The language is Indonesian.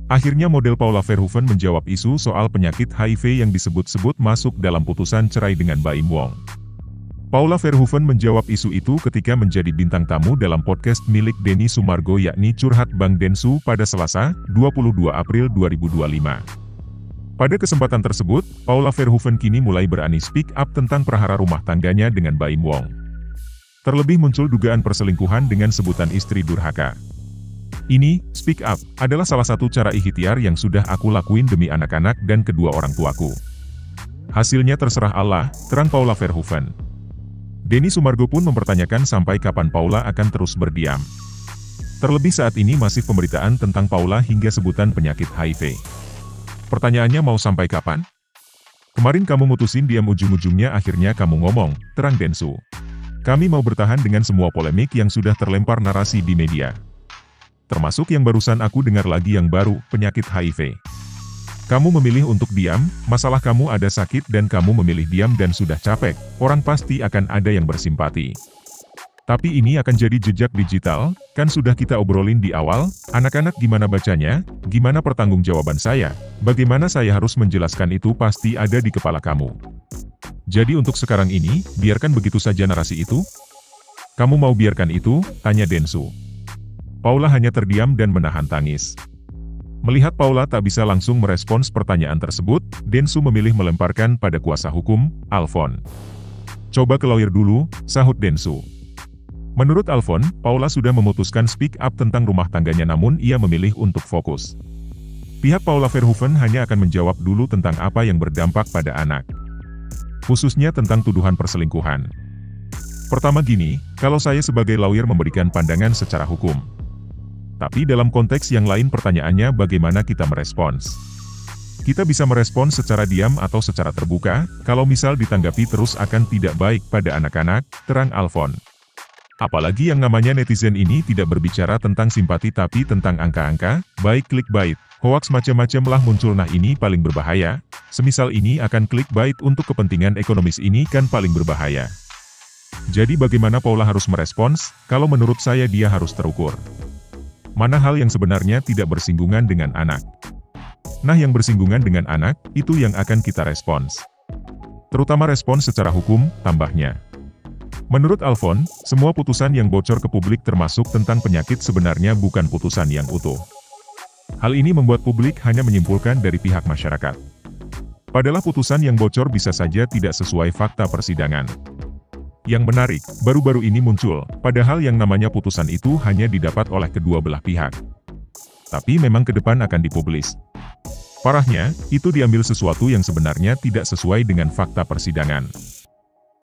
Akhirnya model Paula Verhoeven menjawab isu soal penyakit HIV yang disebut-sebut masuk dalam putusan cerai dengan Baim Wong. Paula Verhoeven menjawab isu itu ketika menjadi bintang tamu dalam podcast milik Denny Sumargo yakni Curhat Bang Densu pada Selasa, 22 April 2025. Pada kesempatan tersebut, Paula Verhoeven kini mulai berani speak up tentang perhara rumah tangganya dengan Baim Wong. Terlebih muncul dugaan perselingkuhan dengan sebutan istri durhaka. Ini, speak up, adalah salah satu cara ikhtiar yang sudah aku lakuin demi anak-anak dan kedua orang tuaku. Hasilnya terserah Allah, terang Paula Verhoeven. Denny Sumargo pun mempertanyakan sampai kapan Paula akan terus berdiam. Terlebih saat ini masih pemberitaan tentang Paula hingga sebutan penyakit HIV. Pertanyaannya mau sampai kapan? Kemarin kamu mutusin diam ujung-ujungnya akhirnya kamu ngomong, terang Densu. Kami mau bertahan dengan semua polemik yang sudah terlempar narasi di media. Termasuk yang barusan aku dengar lagi yang baru, penyakit HIV. Kamu memilih untuk diam, masalah kamu ada sakit dan kamu memilih diam dan sudah capek, orang pasti akan ada yang bersimpati. Tapi ini akan jadi jejak digital, kan sudah kita obrolin di awal, anak-anak gimana bacanya, gimana pertanggungjawaban saya, bagaimana saya harus menjelaskan itu pasti ada di kepala kamu. Jadi untuk sekarang ini, biarkan begitu saja narasi itu? Kamu mau biarkan itu? Tanya Densu. Paula hanya terdiam dan menahan tangis. Melihat Paula tak bisa langsung merespons pertanyaan tersebut, Densu memilih melemparkan pada kuasa hukum, Alfon. Coba ke lawyer dulu, sahut Densu. Menurut Alfon, Paula sudah memutuskan speak up tentang rumah tangganya namun ia memilih untuk fokus. Pihak Paula Verhoeven hanya akan menjawab dulu tentang apa yang berdampak pada anak. Khususnya tentang tuduhan perselingkuhan. Pertama gini, kalau saya sebagai lawyer memberikan pandangan secara hukum. Tapi dalam konteks yang lain pertanyaannya bagaimana kita merespons. Kita bisa merespons secara diam atau secara terbuka, kalau misal ditanggapi terus akan tidak baik pada anak-anak, terang Alfon. Apalagi yang namanya netizen ini tidak berbicara tentang simpati tapi tentang angka-angka, baik clickbait, hoax macam-macam lah muncul nah ini paling berbahaya, semisal ini akan clickbait untuk kepentingan ekonomis ini kan paling berbahaya. Jadi bagaimana Paula harus merespons, kalau menurut saya dia harus terukur. Mana hal yang sebenarnya tidak bersinggungan dengan anak. Nah yang bersinggungan dengan anak, itu yang akan kita respons. Terutama respons secara hukum, tambahnya. Menurut Alfon, semua putusan yang bocor ke publik termasuk tentang penyakit sebenarnya bukan putusan yang utuh. Hal ini membuat publik hanya menyimpulkan dari pihak masyarakat. Padahal putusan yang bocor bisa saja tidak sesuai fakta persidangan. Yang menarik, baru-baru ini muncul, padahal yang namanya putusan itu hanya didapat oleh kedua belah pihak. Tapi memang ke depan akan dipublis. Parahnya, itu diambil sesuatu yang sebenarnya tidak sesuai dengan fakta persidangan.